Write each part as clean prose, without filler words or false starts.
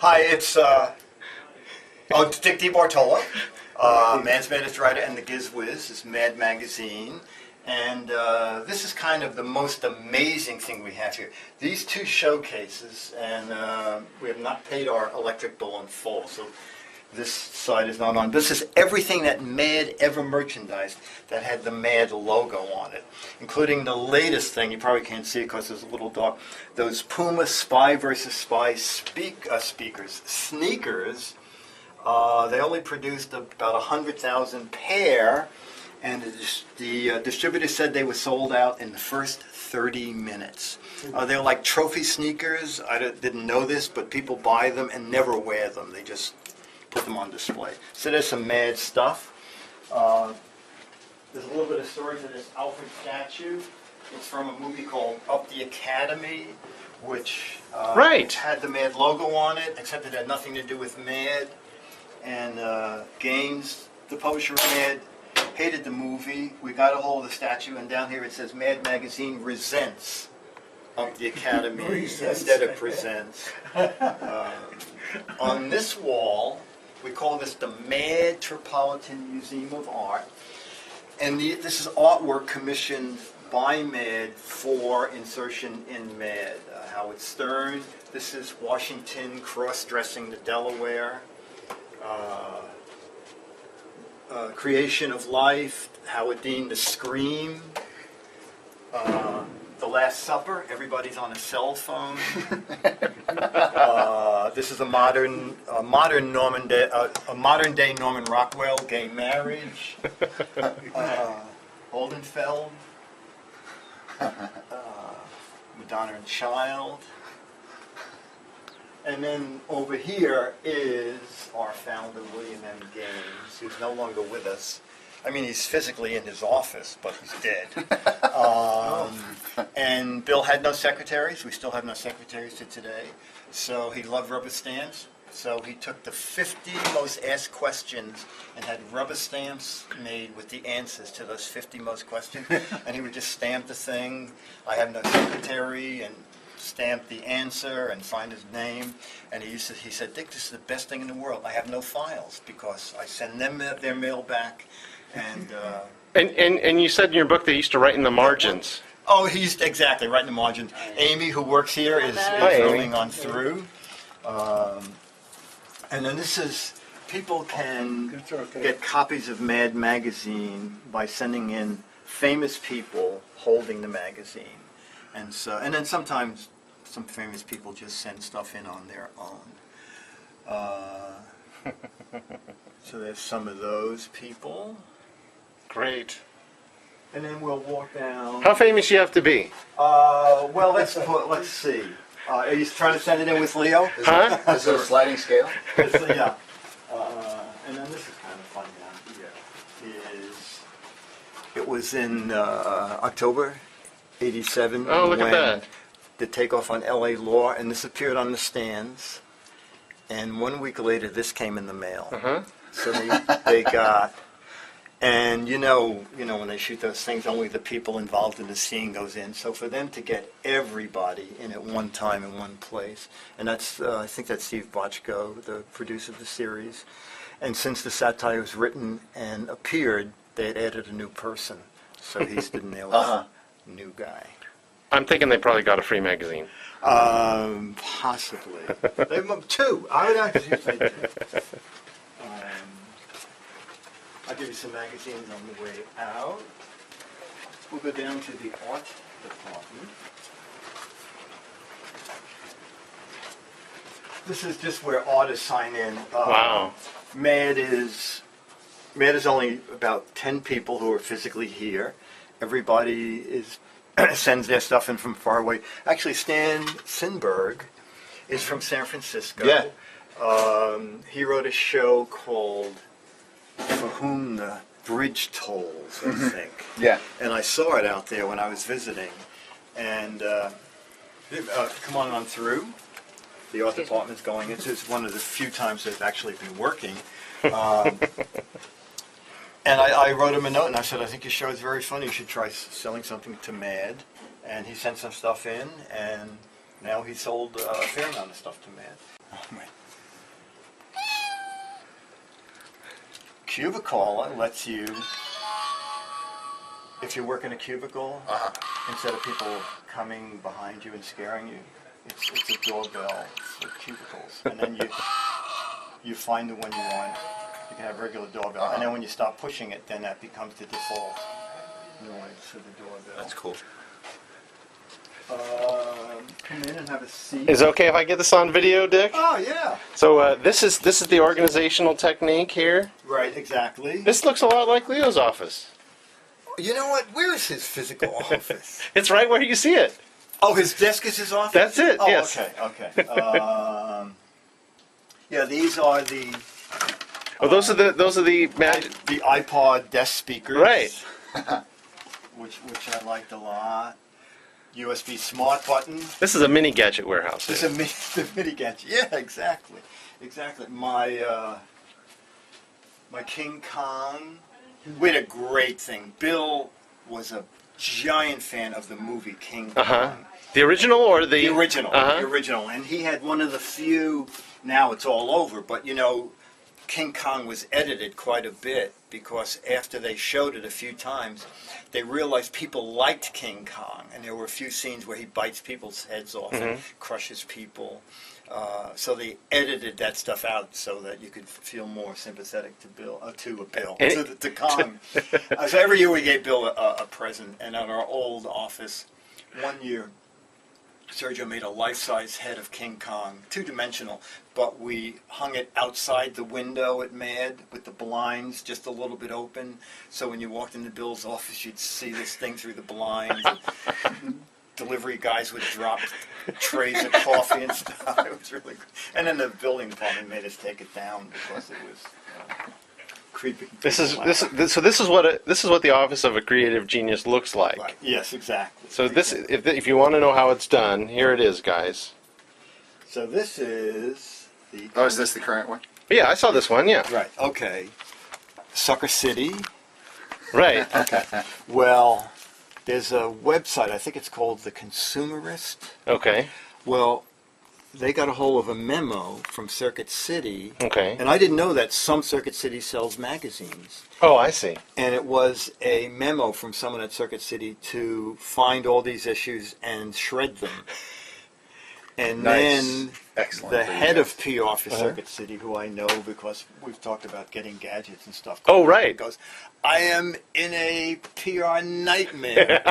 Hi, it's Dick DeBartolo, Man's Maddest Writer and the Giz Wiz. It's Mad Magazine. And this is kind of the most amazing thing we have here. These two showcases, and we have not paid our electric bill in full, so this side is not on. This is everything that Mad ever merchandised that had the Mad logo on it, including the latest thing. You probably can't see it because it's a little dark. Those Puma Spy versus Spy sneakers. They only produced about 100,000 pair, and the distributor said they were sold out in the first 30 minutes. They're like trophy sneakers. I didn't know this, but people buy them and never wear them. They just put them on display. So there's some Mad stuff. There's a little bit of story to this Alfred statue. It's from a movie called Up the Academy, which had the Mad logo on it, except it had nothing to do with Mad. And Gaines, the publisher of Mad, hated the movie. We got a hold of the statue, and down here it says Mad Magazine resents Up the Academy instead of presents. On this wall, we call this the Metropolitan Museum of Art. And this is artwork commissioned by Mad for insertion in Mad. Howard Stern, this is Washington cross-dressing the Delaware. Creation of Life, Howard Dean, The Scream. The Last Supper, everybody's on a cell phone. This is a modern day Norman Rockwell, Gay Marriage. Oldenfeld, Madonna and Child. And then over here is our founder, William M. Gaines, who's no longer with us. I mean, he's physically in his office, but he's dead. And Bill had no secretaries. We still have no secretaries to today. So he loved rubber stamps. So he took the 50 most asked questions and had rubber stamps made with the answers to those 50 most questions. And he would just stamp the thing. I have no secretary, and stamp the answer and sign his name. And he said, Dick, this is the best thing in the world. I have no files because I send them their mail back. And you said in your book they used to write in the margins. Oh, he's exactly right in the margins. Amy, who works here, is going on through. And then this is, people can get copies of Mad Magazine by sending in famous people holding the magazine. And then sometimes some famous people just send stuff in on their own. So there's some of those people. Great. And then we'll walk down. How famous you have to be? Well, let's see. Are you trying to send it in with Leo? Huh? Is it a sliding scale? Yeah. And then this is kind of fun down here. It was in October '87. Oh, look at that. The takeoff on L.A. Law, and this appeared on the stands. And 1 week later, this came in the mail. Uh-huh. So they got, and you know when they shoot those things, only the people involved in the scene goes in. So for them to get everybody in at one time in one place, and that's I think that's Steve Bochco, the producer of the series. And since the satire was written and appeared, they had added a new person. So he's the new guy. I'm thinking they probably got a free magazine. Possibly. They two. I would actually say two. I'll give you some magazines on the way out. We'll go down to the art department. This is just where artists sign in. Wow. Mad is only about 10 people who are physically here. Everybody sends their stuff in from far away. Actually, Stan Sinberg is from San Francisco. Yeah. He wrote a show called For Whom the Bridge Tolls, I think. Yeah. And I saw it out there when I was visiting. And come on through. The art department's going. It's one of the few times they've actually been working. And I wrote him a note, and I said, I think your show is very funny. You should try selling something to Mad. And he sent some stuff in, and now he sold a fair amount of stuff to Mad. Oh, man. Cubicle lets you, if you work in a cubicle, instead of people coming behind you and scaring you, it's a doorbell for cubicles. And then you find the one you want. You can have a regular doorbell. And then when you stop pushing it, then that becomes the default noise for the doorbell. That's cool. Come in and have a seat. Is it okay if I get this on video, Dick? Oh, yeah. So this is the organizational technique here. Right, exactly. This looks a lot like Leo's office. You know what? Where is his physical office? It's right where you see it. Oh, his desk is his office? That's it, Oh, yes. okay. Yeah, these are the... Oh, those are the the iPod desk speakers. Right. which I liked a lot. USB smart button. This is a mini gadget warehouse. This is the mini gadget. Yeah, exactly. My King Kong. We had a great thing. Bill was a giant fan of the movie King Kong. The original or the original? The original. And he had one of the few. Now it's all over, but you know, King Kong was edited quite a bit because after they showed it a few times, they realized people liked King Kong, and there were a few scenes where he bites people's heads off and crushes people. So they edited that stuff out so that you could feel more sympathetic to to Kong. So every year we gave Bill a present, and at our old office, one year, Sergio made a life-size head of King Kong, two-dimensional, but we hung it outside the window at Mad with the blinds just a little bit open, so when you walked into Bill's office, you'd see this thing through the blinds. Delivery guys would drop trays of coffee and stuff. It was really good. And then the building department made us take it down because it was creepy. This is what the office of a creative genius looks like. Right. Yes, exactly. So this, if you want to know how it's done, here it is, guys. So this is the... Oh, is this the current one? Yeah, I saw this one. Yeah. Right. Okay. Sucker City. Right. Okay. Well, there's a website. I think it's called The Consumerist. Okay. Well, they got a hold of a memo from Circuit City. Okay. And I didn't know that some Circuit City sells magazines. Oh, I see. And it was a memo from someone at Circuit City to find all these issues and shred them. And Nice. then Excellent. the head of PR for Circuit City, who I know because we've talked about getting gadgets and stuff. Oh, right. Goes, I am in a PR nightmare.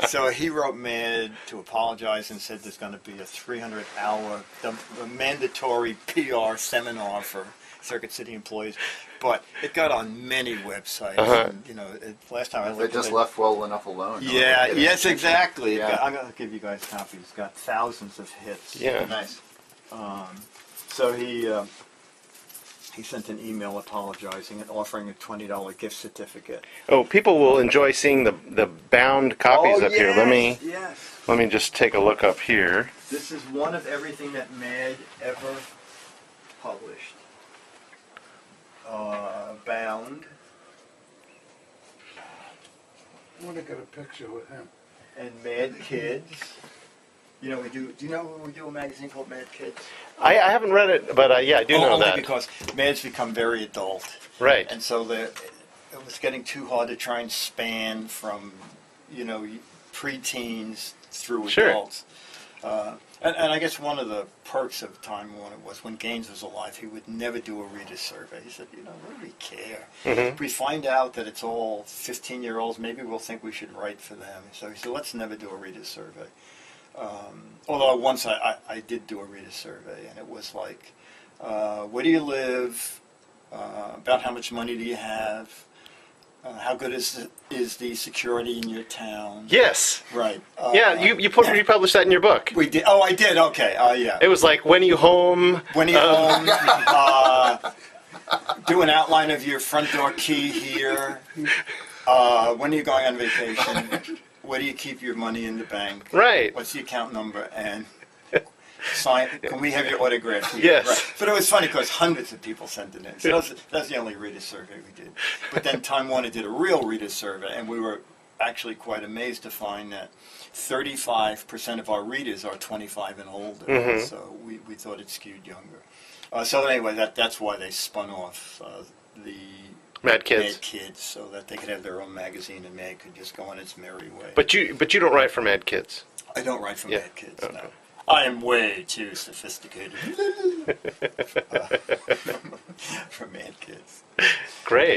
So he wrote Mad to apologize and said there's going to be a 300-hour mandatory PR seminar for Circuit City employees. But it got on many websites. And, you know, last time I They looked just at it, left well enough alone. yeah, yes, exactly. Yeah. I'm going to give you guys copies. It's got thousands of hits. Yeah. Nice. So he sent an email apologizing and offering a $20 gift certificate. Oh, people will enjoy seeing the bound copies up here. Yes. Let me just take a look up here. This is one of everything that Mad ever published. Bound. I want to get a picture with him. And Mad Kids. You know, do you know we do a magazine called Mad Kids? I haven't read it, but yeah, I do know Only that. because Mad's become very adult. Right. And so it was getting too hard to try and span from, you know, preteens through Sure. adults. And I guess one of the perks of Time Warner was when Gaines was alive, he would never do a reader survey. He said, you know, what do we care? If we find out that it's all 15-year-olds, maybe we'll think we should write for them. So he said, let's never do a reader survey. Although once I did do a reader survey, and it was like, where do you live? About how much money do you have? How good is the security in your town? Yes. Right. Yeah, you published that in your book. We did. Oh, I did. Okay. Yeah. It was like, when are you home? When are you home? Do an outline of your front door key here. When are you going on vacation? Where do you keep your money in the bank? Right. What's the account number? And sign. Can we have your autograph here? Yes. Right. But it was funny because hundreds of people sent it in. So that's the only reader survey we did. But then Time Warner did a real reader survey, and we were actually quite amazed to find that 35% of our readers are 25 and older. So we thought it skewed younger. So anyway, that's why they spun off the Mad Kids. Mad Kids, so that they could have their own magazine and Mad could just go on its merry way. But you don't write for Mad Kids. I don't write for Yeah. Mad Kids, Okay. no. I am way too sophisticated for Mad Kids. Great.